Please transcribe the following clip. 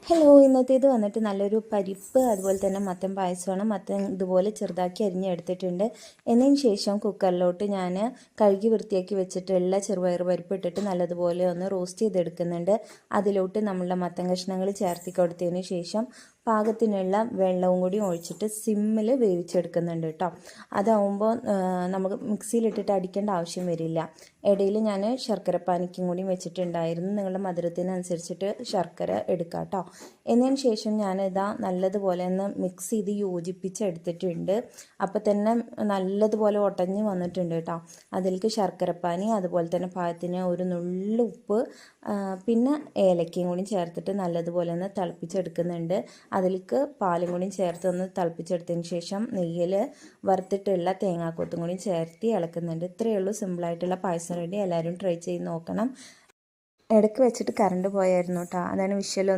Hello, ഇന്നത്തേത് വന്നിട്ട് നല്ലൊരു പരിപ്പ് അതുപോലെ തന്നെ മത്തൻ പായസമാണ്. മത്തൻ ഇതുപോലെ ചെറുതാക്കി അരിഞ്ഞെടുത്തിട്ടുണ്ട്. എന്നതിന് ശേഷം കുക്കറിലോട്ട് ഞാൻ കഴുകി വൃത്തിയാക്കി വെച്ചിട്ടുള്ള ചെറുപയർ പരിപ്പ് ഇട്ടിട്ട് നല്ലതുപോലെ ഒന്ന് റോസ്റ്റ് ചെയ്തെടുക്കുന്നുണ്ട്. അതിലോട്ട് നമ്മളുടെ മത്തൻ കഷ്ണങ്ങൾ ചേർത്തി കൊടുത്തതിന് ശേഷം പാകത്തിനുള്ള വെള്ളവും കൂടി ഒഴിച്ചിട്ട് സിമ്മിൽ വേവിച്ചെടുക്കുന്നുണ്ട് കേട്ടോ. അതാവുമ്പോൾ നമുക്ക് മിക്സിയിലിട്ടിട്ട് അടിക്കേണ്ട ആവശ്യം വരില്ല. ഇടയിൽ ഞാൻ ശർക്കര പാനിക്കും കൂടി വെച്ചിട്ടുണ്ടായിരുന്നു. നിങ്ങളുടെ മധുരത്തിനനുസരിച്ചിട്ട് ശർക്കര എടുക്കാം കേട്ടോ. എന്നതിന് ശേഷം ഞാനിതാ നല്ലതുപോലെ ഒന്ന് മിക്സ് ചെയ്ത് യോജിപ്പിച്ചെടുത്തിട്ടുണ്ട്. അപ്പോൾ തന്നെ നല്ലതുപോലെ ഒട്ടഞ്ഞ് വന്നിട്ടുണ്ട് കേട്ടോ. അതിലേക്ക് ശർക്കരപ്പാനി അതുപോലെ തന്നെ പാകത്തിന് ഒരു നുള്ളു ഉപ്പ് പിന്നെ ഏലക്കയും കൂടി ചേർത്തിട്ട് നല്ലതുപോലെ ഒന്ന് തിളപ്പിച്ചെടുക്കുന്നുണ്ട്. അതിലേക്ക് പാലും കൂടി ചേർത്ത് ഒന്ന് തിളപ്പിച്ചെടുത്തതിന് ശേഷം നെയ്യിൽ വറുത്തിട്ടുള്ള തേങ്ങാക്കൊത്തും കൂടി ചേർത്ത് ഇളക്കുന്നുണ്ട്. ഇത്രയേ ഉള്ളൂ, സിമ്പിളായിട്ടുള്ള പായസം റെഡി. എല്ലാവരും ട്രൈ ചെയ്ത് നോക്കണം. ഇടയ്ക്ക് വെച്ചിട്ട് കറണ്ട് പോയായിരുന്നു കേട്ടോ. അതാണ് വിഷ്വലൊന്നും